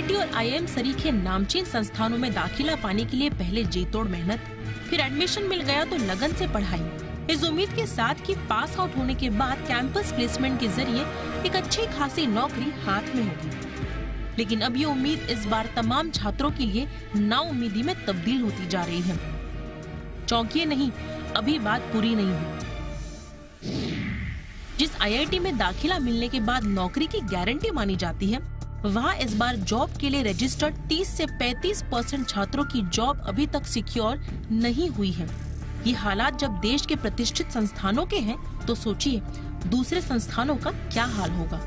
IIT और IIM सरीखे नामचीन संस्थानों में दाखिला पाने के लिए पहले जी तोड़ मेहनत, फिर एडमिशन मिल गया तो लगन से पढ़ाई, इस उम्मीद के साथ कि पास आउट होने के बाद कैंपस प्लेसमेंट के जरिए एक अच्छी खासी नौकरी हाथ में होगी। लेकिन अब ये उम्मीद इस बार तमाम छात्रों के लिए नाउम्मीदी में तब्दील होती जा रही है। चौंकिए नहीं, अभी बात पूरी नहीं हुई। जिस आईआईटी में दाखिला मिलने के बाद नौकरी की गारंटी मानी जाती है, वहाँ इस बार जॉब के लिए रजिस्टर्ड 30 से 35% छात्रों की जॉब अभी तक सिक्योर नहीं हुई है। ये हालात जब देश के प्रतिष्ठित संस्थानों के हैं, तो सोचिए दूसरे संस्थानों का क्या हाल होगा।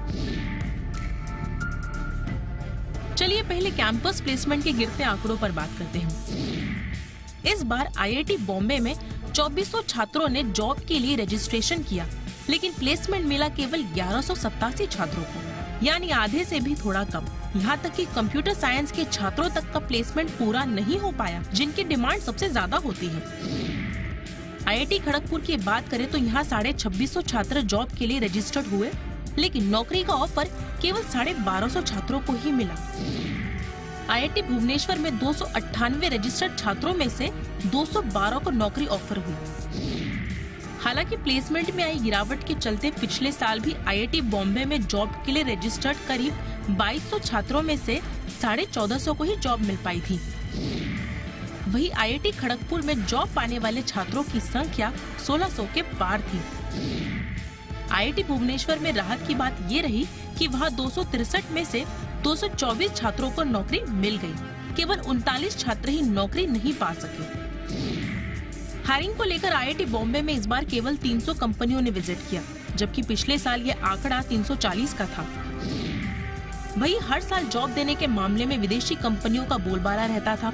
चलिए पहले कैंपस प्लेसमेंट के गिरते आंकड़ों पर बात करते हैं। इस बार आईआईटी बॉम्बे में 2400 छात्रों ने जॉब के लिए रजिस्ट्रेशन किया, लेकिन प्लेसमेंट मिला केवल 1187 छात्रों को, यानी आधे से भी थोड़ा कम। यहाँ तक कि कंप्यूटर साइंस के छात्रों तक का प्लेसमेंट पूरा नहीं हो पाया, जिनकी डिमांड सबसे ज्यादा होती है। आईआईटी खड़गपुर की बात करें तो यहाँ 2650 छात्र जॉब के लिए रजिस्टर्ड हुए, लेकिन नौकरी का ऑफर केवल 1250 छात्रों को ही मिला। आईआईटी भुवनेश्वर में 298 रजिस्टर्ड छात्रों में से 212 को नौकरी ऑफर हुई। हालांकि प्लेसमेंट में आई गिरावट के चलते पिछले साल भी आईआईटी बॉम्बे में जॉब के लिए रजिस्टर्ड करीब 2200 छात्रों में से 1450 को ही जॉब मिल पाई थी। वहीं आईआईटी खड़गपुर में जॉब पाने वाले छात्रों की संख्या 1600 के पार थी। आईआईटी भुवनेश्वर में राहत की बात ये रही कि वहां 263 में से 224 छात्रों को नौकरी मिल गई। केवल 39 छात्र ही नौकरी नहीं पा सके। हायरिंग को लेकर आईआईटी बॉम्बे में इस बार केवल 300 कंपनियों ने विजिट किया, जबकि पिछले साल ये आंकड़ा 340 का था। वहीं हर साल जॉब देने के मामले में विदेशी कंपनियों का बोलबाला रहता था,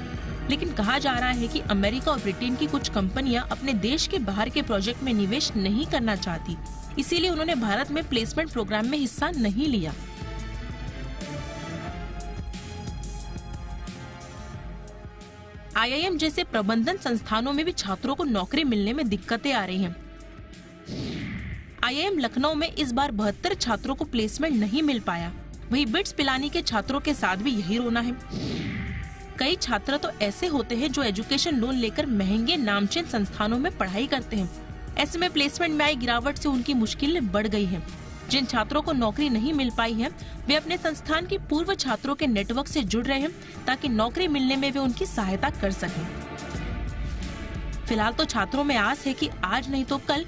लेकिन कहा जा रहा है कि अमेरिका और ब्रिटेन की कुछ कंपनियां अपने देश के बाहर के प्रोजेक्ट में निवेश नहीं करना चाहती, इसीलिए उन्होंने भारत में प्लेसमेंट प्रोग्राम में हिस्सा नहीं लिया। आईआईएम जैसे प्रबंधन संस्थानों में भी छात्रों को नौकरी मिलने में दिक्कतें आ रही हैं। आईआईएम लखनऊ में इस बार 72 छात्रों को प्लेसमेंट नहीं मिल पाया। वहीं बिट्स पिलानी के छात्रों के साथ भी यही रोना है। कई छात्र तो ऐसे होते हैं जो एजुकेशन लोन लेकर महंगे नामचीन संस्थानों में पढ़ाई करते हैं। ऐसे में प्लेसमेंट में आई गिरावट से उनकी मुश्किलें बढ़ गई हैं। जिन छात्रों को नौकरी नहीं मिल पाई है, वे अपने संस्थान के पूर्व छात्रों के नेटवर्क से जुड़ रहे हैं, ताकि नौकरी मिलने में वे उनकी सहायता कर सकें। फिलहाल तो छात्रों में आस है कि आज नहीं तो कल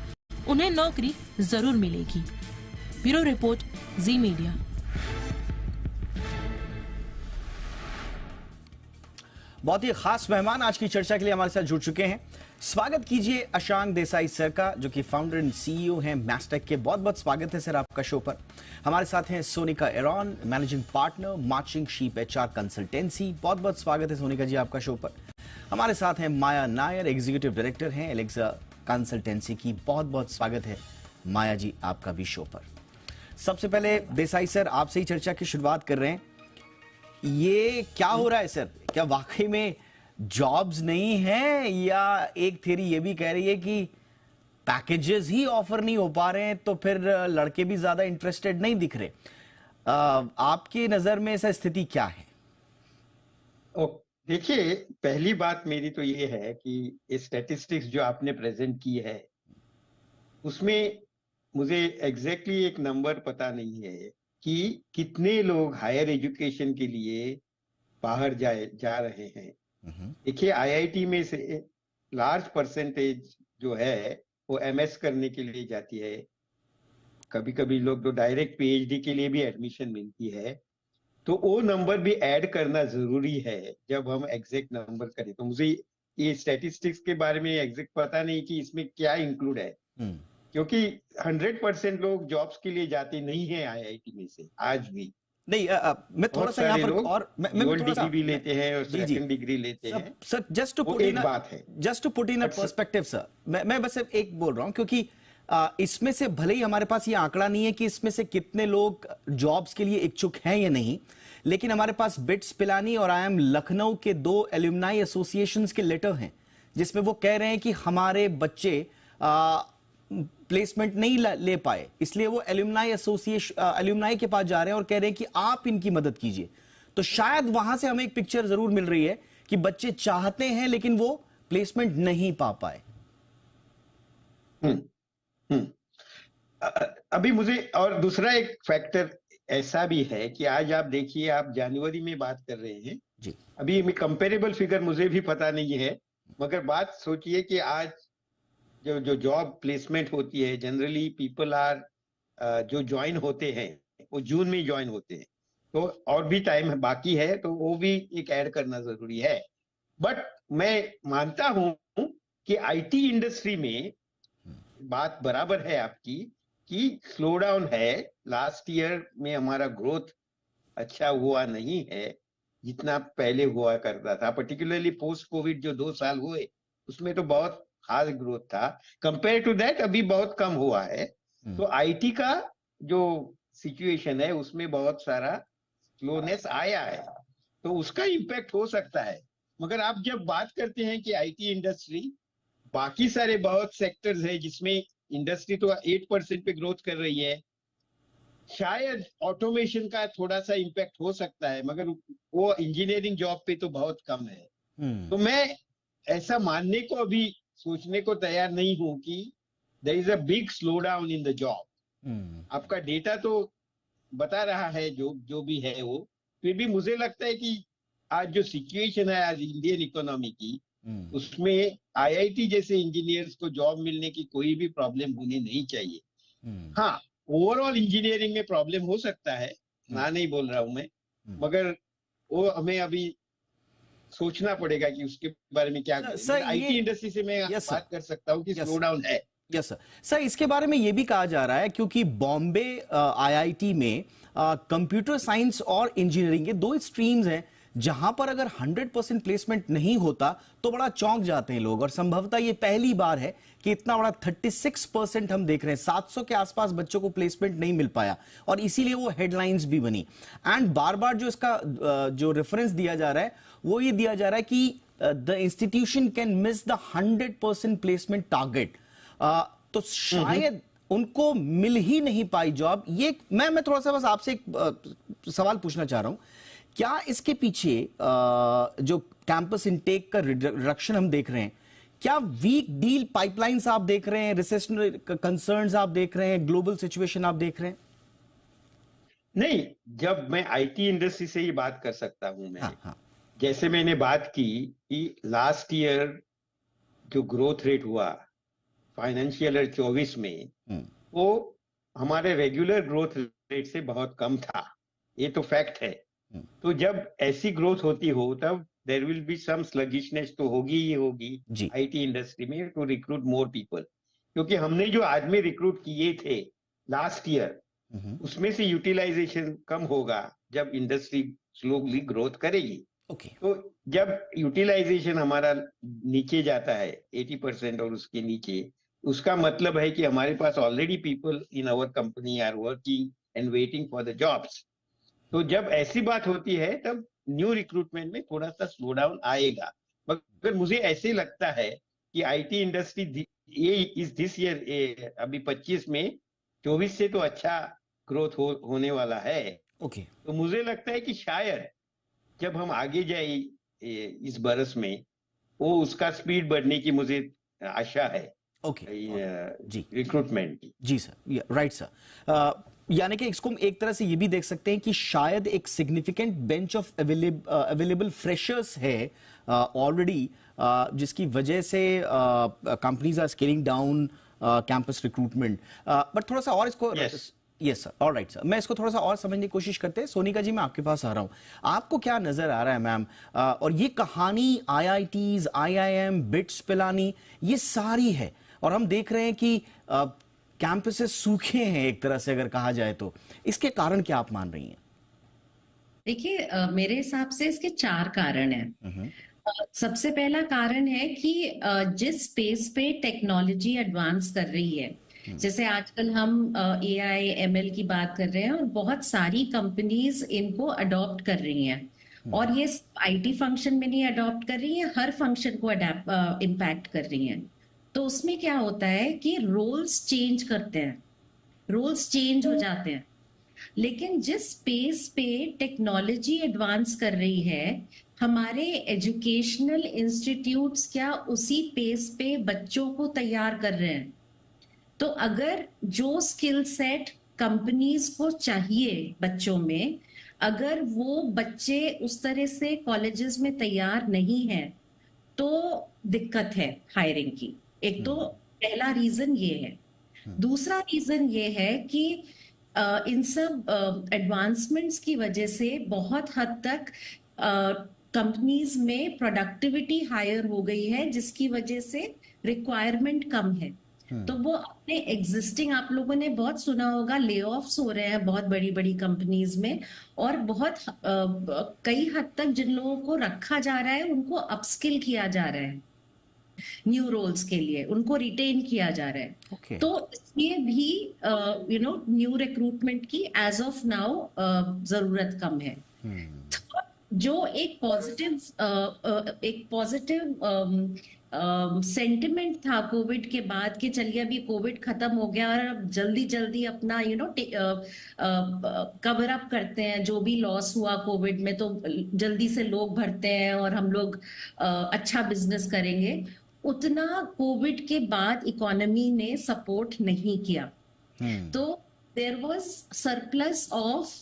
उन्हें नौकरी जरूर मिलेगी। ब्यूरो रिपोर्ट, जी मीडिया। बहुत ही खास मेहमान आज की चर्चा के लिए हमारे साथ जुड़ चुके हैं। स्वागत कीजिए अशांक देसाई सर का, जो कि फाउंडर एंड सीईओ हैं मैस्टेक के। बहुत बहुत स्वागत है सर आपका शो पर। हमारे साथ हैं Sonika Aaron, managing partner, marching sheep HR consultancy. बहुत बहुत स्वागत है सोनिका जी आपका शो पर। हमारे साथ हैं माया नायर, एग्जीक्यूटिव डायरेक्टर हैं एलेक्सा कंसल्टेंसी की। बहुत बहुत स्वागत है माया जी आपका भी शो पर। सबसे पहले देसाई सर आपसे ही चर्चा की शुरुआत कर रहे हैं। ये क्या हो रहा है सर? क्या वाकई में जॉब्स नहीं है, या एक थ्योरी ये भी कह रही है कि पैकेजेस ही ऑफर नहीं हो पा रहे हैं, तो फिर लड़के भी ज्यादा इंटरेस्टेड नहीं दिख रहे? आपकी नजर में ऐसा स्थिति क्या है? देखिए, पहली बात मेरी तो ये है कि स्टैटिस्टिक्स जो आपने प्रेजेंट की है, उसमें मुझे एग्जैक्टली एक नंबर पता नहीं है कि कितने लोग हायर एजुकेशन के लिए बाहर जा रहे हैं। देखिए, आईआईटी में से लार्ज परसेंटेज जो है वो एमएस करने के लिए जाती है। कभी कभी लोग तो डायरेक्ट पीएचडी के लिए भी एडमिशन मिलती है। तो वो नंबर भी ऐड करना जरूरी है जब हम एग्जैक्ट नंबर करें। तो मुझे ये स्टैटिस्टिक्स के बारे में एग्जैक्ट पता नहीं कि इसमें क्या इंक्लूड है, क्योंकि 100% लोग जॉब्स के लिए जाते नहीं है आईआईटी में से आज भी। नहीं, मैं थोड़ा सा यहाँ पर और मैं डिग्री भी लेते हैं और सेकंड डिग्री लेते हैं sir. Just to put in a perspective sir, मैं बस एक बोल रहा हूँ, क्योंकि इसमें से भले ही हमारे पास ये आंकड़ा नहीं है कि इसमें से कितने लोग जॉब्स के लिए इच्छुक हैं या नहीं, लेकिन हमारे पास बिट्स पिलानी और आईआईएम लखनऊ के 2 एल्यूमनाई एसोसिएशंस के लेटर हैं, जिसमें वो कह रहे हैं कि हमारे बच्चे प्लेसमेंट नहीं ले पाए, इसलिए वो एल्यूमनाई के पास जा रहे हैं और कह रहे हैं कि आप इनकी मदद कीजिए। तो शायद वहां से हमें एक पिक्चर जरूर मिल रही है कि बच्चे चाहते हैं लेकिन वो प्लेसमेंट नहीं पा पाए। हम्म हम्म अभी मुझे और दूसरा एक फैक्टर ऐसा भी है कि आज आप देखिए, आप जनवरी में बात कर रहे हैं जी। अभी कंपेरेबल फिगर मुझे भी पता नहीं है, मगर बात सोचिए कि आज जो जॉब प्लेसमेंट होती है, जनरली पीपल आर जो ज्वाइन होते हैं वो जून में ज्वाइन होते हैं, तो और भी टाइम बाकी है, तो वो भी एक ऐड करना जरूरी है। बट मैं मानता हूं कि आईटी इंडस्ट्री में बात बराबर है आपकी कि स्लो डाउन है। लास्ट ईयर में हमारा ग्रोथ अच्छा हुआ नहीं है जितना पहले हुआ करता था, पर्टिकुलरली पोस्ट कोविड जो 2 साल हुए उसमें तो बहुत खास ग्रोथ था। कंपेयर टू दैट अभी बहुत कम हुआ है। तो आईटी का जो सिचुएशन है उसमें बहुत सारा स्लोनेस आया है, तो उसका इम्पैक्ट हो सकता है। मगर आप जब बात करते हैं कि आईटी इंडस्ट्री, बाकी सारे बहुत सेक्टर्स है जिसमें इंडस्ट्री तो 8% पे ग्रोथ कर रही है, शायद ऑटोमेशन का थोड़ा सा इम्पैक्ट हो सकता है, मगर वो इंजीनियरिंग जॉब पे तो बहुत कम है। तो मैं ऐसा मानने को अभी सोचने को तैयार नहीं हूं कि there is a big slow down in the job. आपका डेटा तो बता रहा है जो जो भी है वो, फिर भी मुझे लगता है कि आज जो सिचुएशन है आज इंडियन इकोनॉमी की, उसमें आईआईटी जैसे इंजीनियर्स को जॉब मिलने की कोई भी प्रॉब्लम होनी नहीं चाहिए। हाँ, ओवरऑल इंजीनियरिंग में प्रॉब्लम हो सकता है, ना नहीं बोल रहा हूं मैं, मगर वो हमें अभी सोचना पड़ेगा कि उसके बारे में क्या करें। आईटी इंडस्ट्री से मैं बात कर सकता हूँ कि स्लो डाउन है। यस सर, इसके बारे में यह भी कहा जा रहा है क्योंकि बॉम्बे आईआईटी में कंप्यूटर साइंस और इंजीनियरिंग के दो स्ट्रीम्स हैं जहां पर अगर 100% प्लेसमेंट नहीं होता तो बड़ा चौंक जाते हैं लोग, और संभवतः ये पहली बार है कि इतना बड़ा 36% हम देख रहे हैं। 700 के आसपास बच्चों को प्लेसमेंट नहीं मिल पाया और इसीलिए वो हेडलाइंस भी बनी। एंड बार बार जो इसका जो रेफरेंस दिया जा रहा है वो ये दिया जा रहा है कि the institution can miss the 100% placement target. तो शायद उनको मिल ही नहीं पाई जॉब। ये मैं थोड़ा सा बस आपसे एक सवाल पूछना चाह रहा हूं, क्या इसके पीछे जो कैंपस इनटेक का रिडक्शन हम देख रहे हैं, क्या वीक डील पाइपलाइंस आप देख रहे हैं, रिसेशनल कंसर्न्स आप देख रहे हैं, ग्लोबल सिचुएशन आप देख रहे हैं? नहीं, जब मैं आईटी इंडस्ट्री से ही बात कर सकता हूं मैं। हाँ। जैसे मैंने बात की कि लास्ट ईयर जो ग्रोथ रेट हुआ फाइनेंशियल ईयर 24 में, वो हमारे रेगुलर ग्रोथ रेट से बहुत कम था, ये तो फैक्ट है। तो जब ऐसी ग्रोथ होती हो तब there will be some sluggishness तो होगी ही होगी आईटी इंडस्ट्री में टू रिक्रूट मोर पीपल, क्योंकि हमने जो आदमी रिक्रूट किए थे लास्ट ईयर उसमें से यूटिलाइजेशन कम होगा जब इंडस्ट्री स्लोली ग्रोथ करेगी। तो जब यूटिलाइजेशन हमारा नीचे जाता है 80% और उसके नीचे, उसका मतलब है कि हमारे पास already people in our company are working and waiting for the jobs. तो जब ऐसी बात होती है तब न्यू रिक्रूटमेंट में थोड़ा सा स्लो डाउन आएगा। मगर मुझे ऐसे लगता है कि आईटी इंडस्ट्री ये इस दिस ईयर अभी 25 में 24 से तो अच्छा ग्रोथ होने वाला है। तो मुझे लगता है कि शायद जब हम आगे जाए इस बरस में वो उसका स्पीड बढ़ने की मुझे आशा है। जी, रिक्रूटमेंट की। जी सर, राइट सर। यानी कि इसको हम एक तरह से ये भी देख सकते हैं कि शायद एक significant bench of available freshers है ऑलरेडी, जिसकी वजह से companies are scaling down campus recruitment. But थोड़ा सा और इसको यस सर, ऑलराइट सर, मैं इसको थोड़ा सा और समझने की कोशिश करते हैं। सोनिका जी, मैं आपके पास आ रहा हूं, आपको क्या नजर आ रहा है मैम? और ये कहानी आईआईटीज, आईआईएम, बिट्स पिलानी, ये सारी है और हम देख रहे हैं कि कैंपसेस सूखे हैं एक तरह से अगर कहा जाए तो। इसके कारण क्या आप मान रही हैं? देखिए, मेरे हिसाब से इसके 4 कारण हैं। सबसे पहला कारण है कि जिस स्पेस पे टेक्नोलॉजी एडवांस कर रही है, जैसे आजकल हम AI ML की बात कर रहे हैं और बहुत सारी कंपनीज इनको अडॉप्ट कर रही हैं, और ये आईटी फंक्शन में नहीं अडॉप्ट कर रही है, हर फंक्शन को इम्पैक्ट कर रही हैं। तो उसमें क्या होता है कि रोल्स चेंज करते हैं, रोल्स चेंज हो जाते हैं। लेकिन जिस पेस पे टेक्नोलॉजी एडवांस कर रही है, हमारे एजुकेशनल इंस्टीट्यूट्स क्या उसी पेस पे बच्चों को तैयार कर रहे हैं? तो अगर जो स्किल सेट कंपनीज को चाहिए बच्चों में, अगर वो बच्चे उस तरह से कॉलेजेस में तैयार नहीं है, तो दिक्कत है हायरिंग की। एक तो पहला रीजन ये है। दूसरा रीजन ये है कि इन सब एडवांसमेंट्स की वजह से बहुत हद तक कंपनीज में प्रोडक्टिविटी हायर हो गई है, जिसकी वजह से रिक्वायरमेंट कम है। तो वो अपने एग्जिस्टिंग, आप लोगों ने बहुत सुना होगा, ले ऑफ्स हो रहे हैं बहुत बड़ी बड़ी कंपनीज में, और बहुत कई हद तक जिन लोगों को रखा जा रहा है उनको अपस्किल किया जा रहा है, न्यू रोल्स के लिए उनको रिटेन किया जा रहा है। Okay. तो इसलिए भी न्यू रिक्रूटमेंट की एज ऑफ नाउ जरूरत कम है। जो एक पॉजिटिव सेंटिमेंट था कोविड के बाद कि चलिए अभी कोविड खत्म हो गया और अब जल्दी जल्दी अपना कवर अप करते हैं जो भी लॉस हुआ कोविड में, तो जल्दी से लोग भरते हैं और हम लोग अच्छा बिजनेस करेंगे, उतना कोविड के बाद इकोनॉमी ने सपोर्ट नहीं किया। तो there was surplus of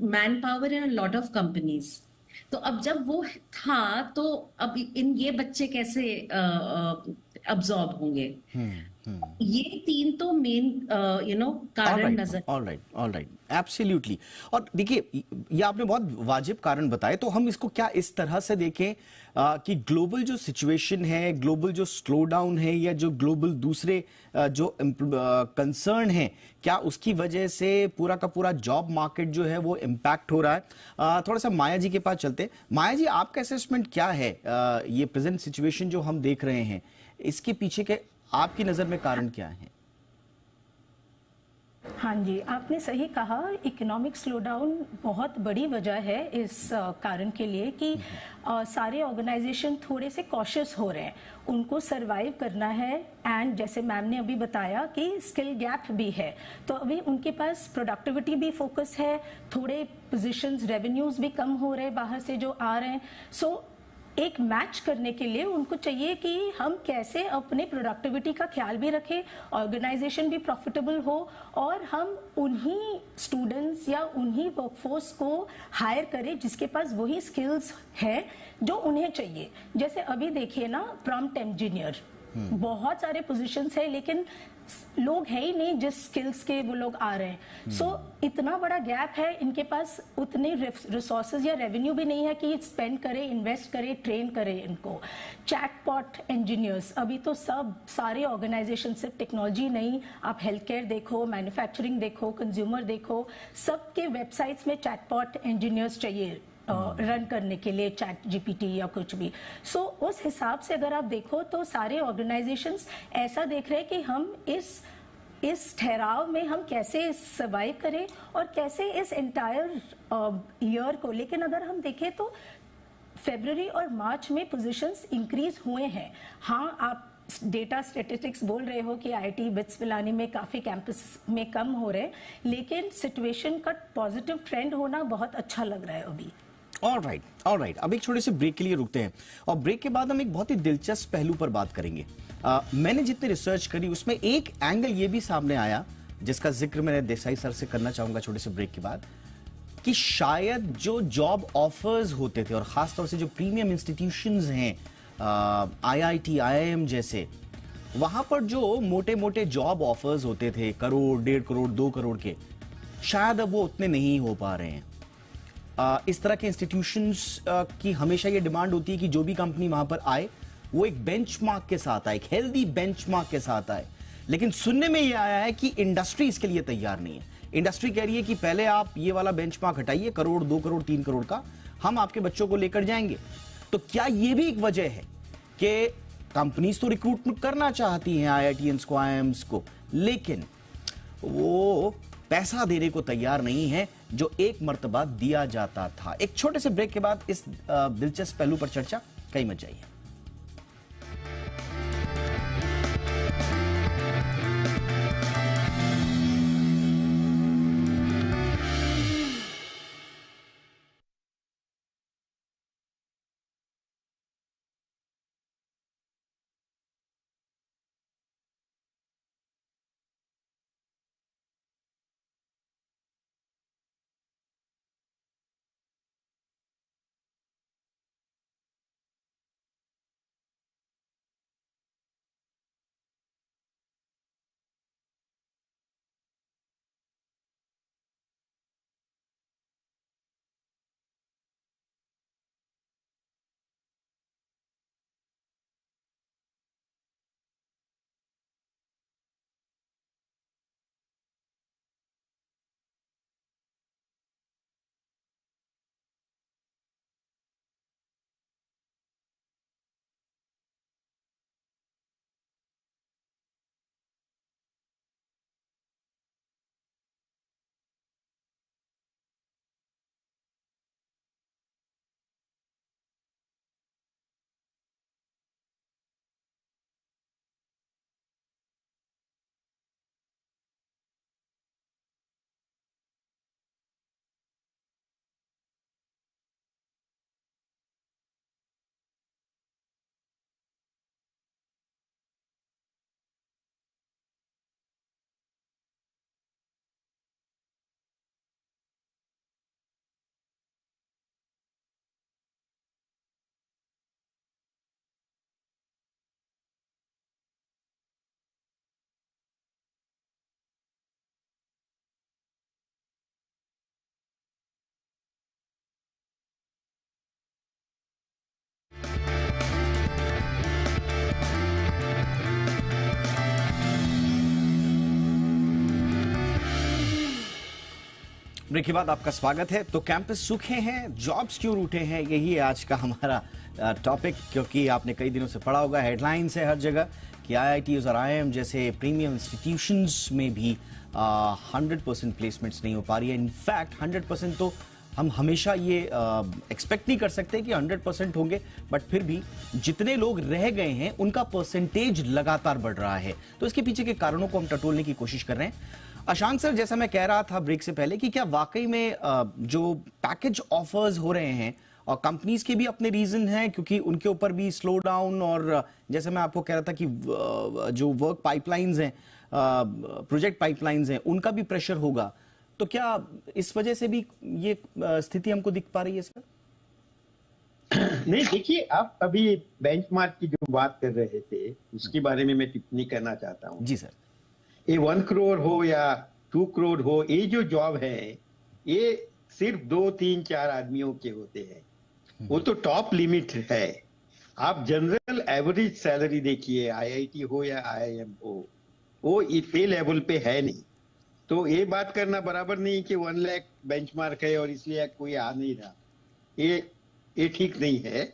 manpower in a lot of companies. तो अब जब वो था तो अब ये बच्चे कैसे अब्सॉर्ब होंगे? ये तीन तो मेन कारण नजर। Alright, absolutely. और देखिए, ये आपने बहुत वाजिब कारण बताए, तो हम इसको क्या इस तरह से देखें कि ग्लोबल जो सिचुएशन है, ग्लोबल जो स्लो डाउन है, या जो ग्लोबल दूसरे जो कंसर्न है, क्या उसकी वजह से पूरा का पूरा जॉब मार्केट जो है वो इम्पैक्ट हो रहा है? थोड़ा सा माया जी के पास चलते हैं। माया जी, आपका असेसमेंट क्या है? ये प्रेजेंट सिचुएशन जो हम देख रहे हैं, इसके पीछे के आपकी नजर में कारण क्या है? हाँ जी, आपने सही कहा, इकोनॉमिक स्लोडाउन बहुत बड़ी वजह है इस कारण के लिए कि सारे ऑर्गेनाइजेशन थोड़े से कॉशियस हो रहे हैं, उनको सरवाइव करना है। एंड जैसे मैम ने अभी बताया कि स्किल गैप भी है, तो अभी उनके पास प्रोडक्टिविटी भी फोकस है, थोड़े पोजीशंस, रेवेन्यूज भी कम हो रहे बाहर से जो आ रहे हैं। सो एक मैच करने के लिए उनको चाहिए कि हम कैसे अपने प्रोडक्टिविटी का ख्याल भी रखें, ऑर्गेनाइजेशन भी प्रॉफिटेबल हो, और हम उन्हीं स्टूडेंट्स या उन्हीं वर्कफोर्स को हायर करें जिसके पास वही स्किल्स है जो उन्हें चाहिए। जैसे अभी देखिए ना, प्रॉम्प्ट इंजीनियर, बहुत सारे पोजीशंस है लेकिन लोग है ही नहीं जिस स्किल्स के वो लोग आ रहे हैं। सो इतना बड़ा गैप है, इनके पास उतने रिसोर्सेज या रेवेन्यू भी नहीं है कि स्पेंड करे, इन्वेस्ट करे, ट्रेन करे इनको। चैटबॉट इंजीनियर्स, अभी तो सारे ऑर्गेनाइजेशन, सिर्फ टेक्नोलॉजी नहीं, आप हेल्थ केयर देखो, मैन्युफैक्चरिंग देखो, कंज्यूमर देखो, सबके वेबसाइट्स में चैटबॉट इंजीनियर्स चाहिए रन करने के लिए, चैट जीपीटी या कुछ भी। सो उस हिसाब से अगर आप देखो तो सारे ऑर्गेनाइजेशंस ऐसा देख रहे हैं कि हम इस ठहराव में हम कैसे सर्वाइव करें और कैसे इस एंटायर ईयर को। लेकिन अगर हम देखें तो फरवरी और मार्च में पोजीशंस इंक्रीज हुए हैं। हाँ, आप डेटा स्टैटिस्टिक्स बोल रहे हो कि आईटी बिट्स पिलानी में काफी कैंपस में कम हो रहे हैं, लेकिन सिचुएशन का पॉजिटिव ट्रेंड होना बहुत अच्छा लग रहा है अभी। ऑलराइट, अब एक छोटे से ब्रेक के लिए रुकते हैं, और ब्रेक के बाद हम एक बहुत ही दिलचस्प पहलू पर बात करेंगे। मैंने जितनी रिसर्च करी उसमें एक एंगल ये भी सामने आया, जिसका जिक्र मैंने देसाई सर से करना चाहूंगा छोटे से ब्रेक के बाद, कि शायद जो जॉब ऑफर्स होते थे, और खासतौर से जो प्रीमियम इंस्टीट्यूशंस हैं, IIT, IIM जैसे, वहां पर जो मोटे मोटे जॉब ऑफर्स होते थे, करोड़, 1.5 करोड़, 2 करोड़ के, शायद अब वो उतने नहीं हो पा रहे हैं। इस तरह के इंस्टीट्यूशंस की हमेशा ये डिमांड होती है कि जो भी कंपनी वहां पर आए वो एक बेंचमार्क के साथ आए, एक हेल्दी बेंचमार्क के साथ आए। लेकिन सुनने में ये आया है कि इंडस्ट्री इसके लिए तैयार नहीं है। इंडस्ट्री कह रही है कि पहले आप ये वाला बेंचमार्क हटाइए, करोड़, 2 करोड़, 3 करोड़ का, हम आपके बच्चों को लेकर जाएंगे। तो क्या ये भी एक वजह है कि कंपनीज तो रिक्रूट करना चाहती हैं IITians को, IIMs को, लेकिन वो पैसा देने को तैयार नहीं है जो एक मर्तबा दिया जाता था? एक छोटे से ब्रेक के बाद इस दिलचस्प पहलू पर चर्चा, कहीं मत जाइए। ब्रेक के बाद आपका स्वागत है। तो कैंपस सूखे हैं, जॉब्स क्यों रूठे हैं, यही है आज का हमारा टॉपिक। क्योंकि आपने कई दिनों से पढ़ा होगा, हेडलाइंस है हर जगह कि आईआईटीज और आईआईएम जैसे प्रीमियम इंस्टीट्यूशंस में भी 100% प्लेसमेंट्स नहीं हो पा रही है। इनफैक्ट 100% तो हम हमेशा ये एक्सपेक्ट नहीं कर सकते कि 100% होंगे, बट फिर भी जितने लोग रह गए हैं उनका परसेंटेज लगातार बढ़ रहा है। तो इसके पीछे के कारणों को हम टटोलने की कोशिश कर रहे हैं। अशांक सर, जैसा मैं कह रहा था ब्रेक से पहले कि क्या वाकई में जो पैकेज ऑफर्स हो रहे हैं और कंपनीज के भी अपने रीजन हैं, क्योंकि उनके ऊपर भी स्लो डाउन और जैसे मैं आपको कह रहा था कि जो वर्क पाइपलाइंस हैं, प्रोजेक्ट पाइपलाइंस हैं, उनका भी प्रेशर होगा। तो क्या इस वजह से भी ये स्थिति हमको दिख पा रही है सर? नहीं, देखिए, आप अभी बेंचमार्क की जो बात कर रहे थे उसके बारे में मैं टिप्पणी करना चाहता हूँ। जी सर। ये 1 करोड़ हो या 2 करोड़ हो, ये जो जॉब है ये सिर्फ 2, 3, 4 आदमियों के होते हैं। वो तो टॉप लिमिट है। आप जनरल एवरेज सैलरी देखिए, आईआईटी हो या आईआईएम हो, वो इतने लेवल पे है नहीं। तो ये बात करना बराबर नहीं कि 1 लाख बेंचमार्क है और इसलिए कोई आ नहीं रहा। ये ठीक नहीं है,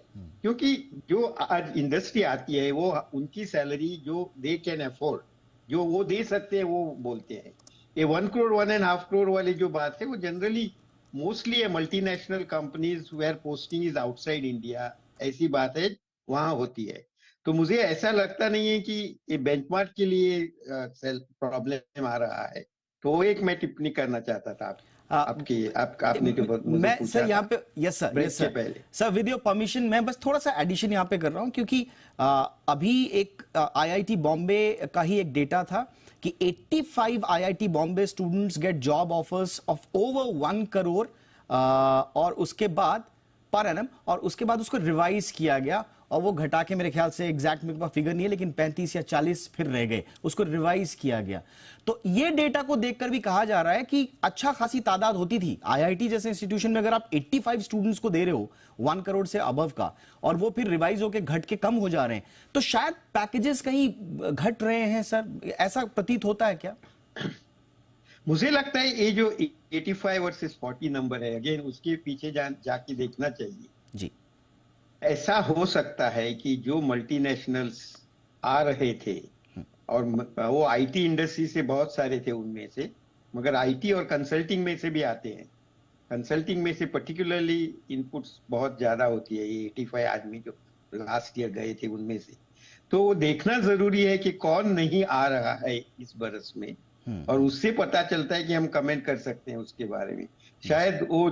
क्योंकि जो आज इंडस्ट्री आती है वो उनकी सैलरी जो दे कैन अफोर्ड, जो वो दे सकते हैं, वो बोलते हैं। ये 1 करोड़ 1.5 करोड़ वाली जो बात है वो generally mostly multinational companies where posting is outside India, ऐसी बात है वहां होती है। तो मुझे ऐसा लगता नहीं है कि ये बेंचमार्क के लिए प्रॉब्लम आ रहा है। तो वो एक मैं टिप्पणी करना चाहता था आपने जो मुझे मैं पूछा सर यहाँ पे यस सर पहले सर विद योर परमिशन मैं बस थोड़ा सा एडिशन यहाँ पे कर रहा हूँ, क्योंकि अभी एक आईआईटी बॉम्बे का ही एक डेटा था कि 85 IIT Bombay students get job offers of over 1 crore और उसके बाद पर एनम, और उसके बाद उसको रिवाइज किया गया और वो घटा के, मेरे ख्याल से एग्जैक्ट मेरे पास फिगर नहीं है, लेकिन 35 या 40 फिर रह गए, उसको रिवाइज किया गया। तो ये डेटा को देखकर भी कहा जा रहा है कि अच्छा खासी तादाद होती थी आईआईटी जैसे इंस्टीट्यूशन में। अगर आप 85 स्टूडेंट्स को दे रहे हो 1 करोड़ से अबव का, और वो फिर रिवाइज होकर घट के कम हो जा रहे हैं, तो शायद पैकेजेस कहीं घट रहे हैं सर, ऐसा प्रतीत होता है क्या? मुझे लगता है ये जो 85 वर्सेस 40 नंबर है, अगेन उसके पीछे जाके देखना चाहिए जी। ऐसा हो सकता है कि जो मल्टीनेशनल्स आ रहे थे और वो आईटी इंडस्ट्री से बहुत सारे थे उनमें से, मगर आईटी और कंसल्टिंग में से भी आते हैं। कंसल्टिंग में से पर्टिकुलरली इनपुट्स बहुत ज्यादा होती है। ये 85 आदमी जो लास्ट ईयर गए थे उनमें से, तो देखना जरूरी है कि कौन नहीं आ रहा है इस बरस में, और उससे पता चलता है कि हम कमेंट कर सकते हैं उसके बारे में। शायद वो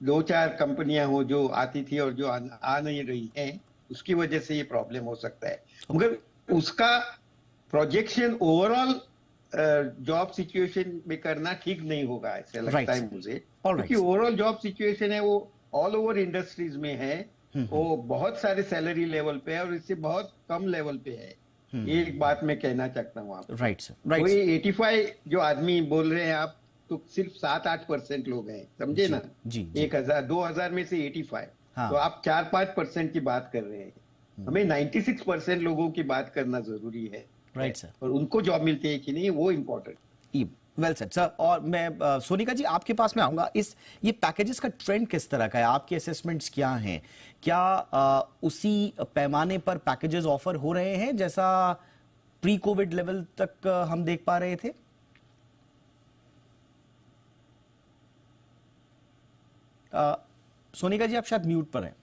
2-4 कंपनियां हो जो आती थी और जो आ नहीं रही हैं, उसकी वजह से ये प्रॉब्लम हो सकता है। मगर उसका प्रोजेक्शन ओवरऑल जॉब सिचुएशन में करना ठीक नहीं होगा, ऐसा लगता है मुझे। क्योंकि ओवरऑल जॉब सिचुएशन है वो ऑल ओवर इंडस्ट्रीज में है, वो बहुत सारे सैलरी लेवल पे है और इससे बहुत कम लेवल पे है। ये एक बात मैं कहना चाहता हूँ आपको। Right sir, right. कोई 85 जो आदमी बोल रहे हैं आप, तो सिर्फ 7-8% लोग हैं, समझे ना? जी। 1000-2000 में से 85, तो आप 4-5% की बात कर रहे हैं। हमें 96% लोगों की बात करना जरूरी है। Right sir. और उनको जॉब मिलती है कि नहीं, वो इम्पोर्टेंट। Well said sir. और मैं सोनिका जी आपके पास में आऊंगा। ये पैकेजेस का ट्रेंड किस तरह का है, आपके असेसमेंट्स क्या हैं? क्या उसी पैमाने पर पैकेजेस ऑफर हो रहे हैं जैसा प्री कोविड लेवल तक हम देख पा रहे थे? सोनिका जी आप शायद म्यूट पर हैं।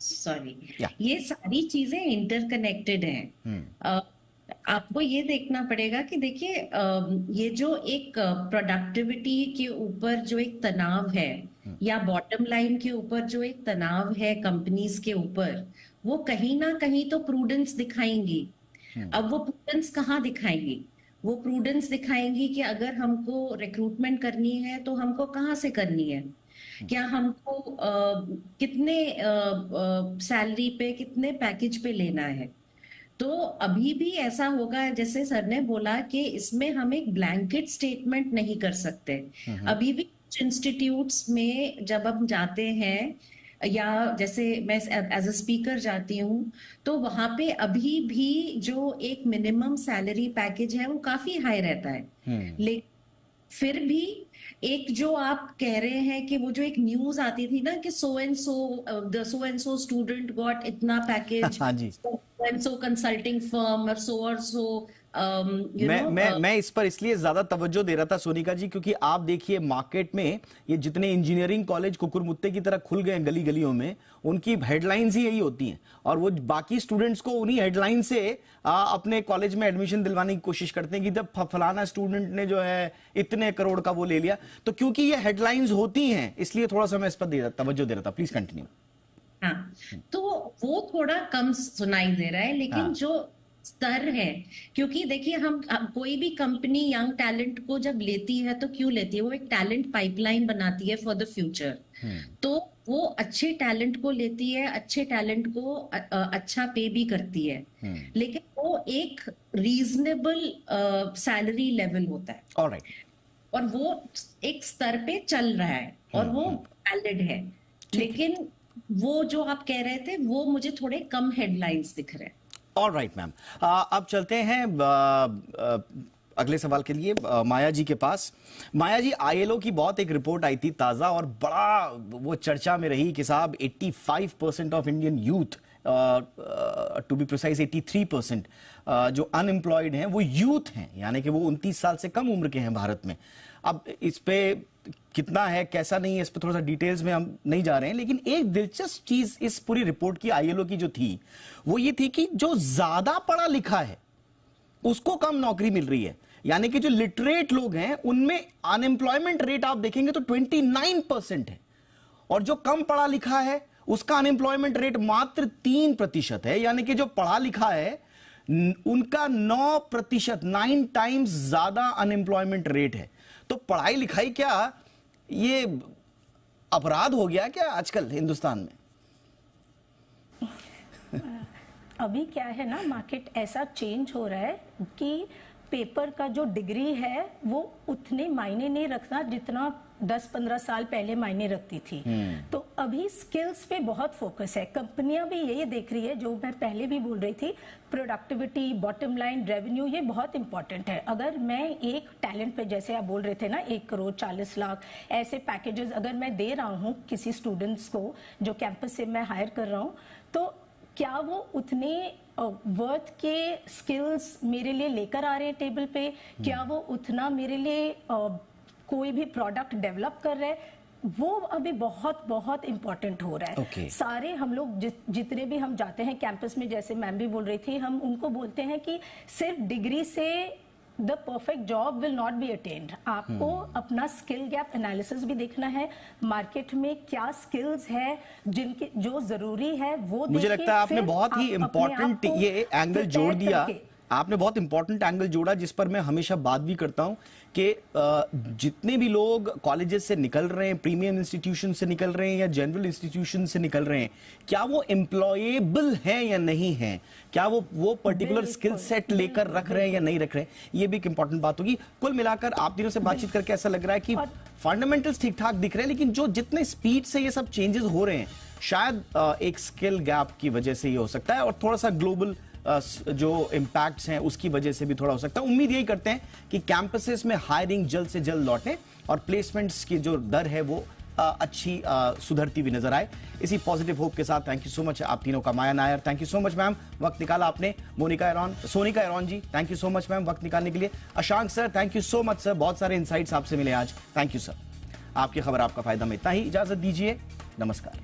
सॉरी, ये सारी चीजें इंटरकनेक्टेड हैं। आपको ये देखना पड़ेगा कि देखिए ये जो एक प्रोडक्टिविटी के ऊपर जो एक तनाव है, या बॉटम लाइन के ऊपर जो एक तनाव है कंपनीज के ऊपर, वो कहीं ना कहीं तो प्रूडेंस दिखाएंगी। अब वो प्रूडेंस कहाँ दिखाएंगी? वो प्रूडेंस दिखाएंगी कि अगर हमको रिक्रूटमेंट करनी है तो हमको कहाँ से करनी है, क्या हमको कितने सैलरी पे, कितने पैकेज पे लेना है। तो अभी भी ऐसा होगा, जैसे सर ने बोला कि इसमें हम एक ब्लैंकेट स्टेटमेंट नहीं कर सकते। अभी भी कुछ इंस्टीट्यूट्स में जब हम जाते हैं, या जैसे मैं एज अ स्पीकर जाती हूँ, तो वहां पे अभी भी जो एक मिनिमम सैलरी पैकेज है वो काफी हाई रहता है। लेकिन फिर भी एक जो आप कह रहे हैं कि वो जो एक न्यूज आती थी ना कि so and so student got इतना पैकेज, हाँ जी। So and so consulting firm और सो मैं इस पर इसलिए ज्यादा तवज्जो दे रहा था सोनिका जी, क्योंकि आप देखिए मार्केट में ये जितने इंजीनियरिंग कॉलेज कुकुरमुत्ते की तरह खुल गए गली गलियों में, उनकी हेडलाइंस ही यही होती हैं और वो बाकी स्टूडेंट्स को उन्हीं हेडलाइन से अपने कॉलेज में एडमिशन दिलवाने की कोशिश करते हैं कि जब फलाना स्टूडेंट ने जो है इतने करोड़ का वो ले लिया। तो क्योंकि ये हेडलाइंस होती हैं इसलिए थोड़ा सा मैं इस पर तवज्जो दे रहा था। Please continue. हाँ, तो वो थोड़ा कम सुनाई दे रहा है, लेकिन हाँ। जो स्तर है, क्योंकि देखिए हम कोई भी कंपनी यंग टैलेंट को जब लेती है तो क्यों लेती है, वो एक टैलेंट पाइपलाइन बनाती है फॉर द फ्यूचर। तो वो अच्छे टैलेंट को लेती है, अच्छे टैलेंट को अच्छा पे भी करती है, लेकिन वो एक रीजनेबल सैलरी लेवल होता है। ऑलराइट। और वो एक स्तर पे चल रहा है और वो वैलिड है, लेकिन वो जो आप कह रहे थे वो मुझे थोड़े कम हेडलाइंस दिख रहे हैं। ऑलराइट मैम, अब चलते हैं अगले सवाल के लिए माया जी के पास। माया जी, आईएलओ की बहुत एक रिपोर्ट आई थी ताजा और बड़ा वो चर्चा में रही कि साहब 85% of Indian youth, to be precise 83% जो अनएम्प्लॉयड हैं वो यूथ हैं, यानी कि वो 29 साल से कम उम्र के हैं भारत में। अब इस पे कितना है कैसा नहीं है इस पे थोड़ा सा डिटेल्स में हम नहीं जा रहे हैं, लेकिन एक दिलचस्प चीज इस पूरी रिपोर्ट की आईएलओ की जो थी वो ये थी कि जो ज्यादा पढ़ा लिखा है उसको कम नौकरी मिल रही है, यानी कि जो लिटरेट लोग हैं उनमें अनएम्प्लॉयमेंट रेट आप देखेंगे तो 29% है और जो कम पढ़ा लिखा है उसका अनएम्प्लॉयमेंट रेट मात्र 3% है, यानी कि जो पढ़ा लिखा है उनका 9%, 9 टाइम्स ज्यादा अनएम्प्लॉयमेंट रेट है। तो पढ़ाई लिखाई क्या ये अपराध हो गया क्या आजकल हिंदुस्तान में? अभी क्या है ना, मार्केट ऐसा चेंज हो रहा है कि पेपर का जो डिग्री है वो उतने मायने नहीं रखता जितना 10-15 साल पहले मायने रखती थी। तो अभी स्किल्स पे बहुत फोकस है, कंपनियां भी यही देख रही है, जो मैं पहले भी बोल रही थी, प्रोडक्टिविटी, बॉटम लाइन, रेवेन्यू, ये बहुत इंपॉर्टेंट है। अगर मैं एक टैलेंट पे, जैसे आप बोल रहे थे ना 1 करोड़ 40 लाख ऐसे पैकेजेस अगर मैं दे रहा हूँ किसी स्टूडेंट्स को जो कैंपस से मैं हायर कर रहा हूँ, तो क्या वो उतने वर्थ के स्किल्स मेरे लिए लेकर आ रहे हैं टेबल पे? क्या वो उतना मेरे लिए कोई भी प्रोडक्ट डेवलप कर रहे हैं? वो अभी बहुत बहुत इंपॉर्टेंट हो रहा है। Okay. सारे हम लोग जितने भी हम जाते हैं कैंपस में, जैसे मैम भी बोल रही थी, हम उनको बोलते हैं कि सिर्फ डिग्री से the perfect job will not be attend. आपको अपना स्किल गैप एनालिसिस भी देखना है, मार्केट में क्या स्किल्स है जिनके जो जरूरी है वो मुझे लगता है आपने बहुत ही इंपॉर्टेंट ये एंगल जोड़ दिया, आपने बहुत इंपॉर्टेंट एंगल जोड़ा जिस पर मैं हमेशा बात भी करता हूं कि जितने भी लोग कॉलेजेस से निकल रहे हैं, प्रीमियम इंस्टीट्यूशन से निकल रहे हैं या जनरल इंस्टीट्यूशन से निकल रहे हैं, क्या वो एम्प्लॉयेबल हैं या नहीं हैं? क्या वो पर्टिकुलर स्किल सेट लेकर रख रहे हैं या नहीं रख रहे हैं? ये भी एक इंपॉर्टेंट बात होगी। कुल मिलाकर आप तीनों से बातचीत करके ऐसा लग रहा है कि फंडामेंटल्स ठीक ठाक दिख रहे हैं, लेकिन जो जितने स्पीड से ये सब चेंजेस हो रहे हैं शायद एक स्किल गैप की वजह से ये हो सकता है और थोड़ा सा ग्लोबल जो इम्पैक्ट्स हैं उसकी वजह से भी थोड़ा हो सकता है। उम्मीद यही करते हैं कि कैंपसेस में हायरिंग जल्द से जल्द लौटे और प्लेसमेंट्स की जो दर है वो अच्छी सुधरती हुई नजर आए। इसी पॉजिटिव होप के साथ थैंक यू सो मच आप तीनों का। Maya Nair, thank you so much ma'am, वक्त निकाला आपने। Sonika Aaron ji, thank you so much ma'am वक्त निकालने के लिए। Ashank sir, thank you so much sir, बहुत सारे इंसाइट्स आपसे मिले आज, थैंक यू सर। आपकी खबर आपका फायदा में इतना ही, इजाजत दीजिए, नमस्कार।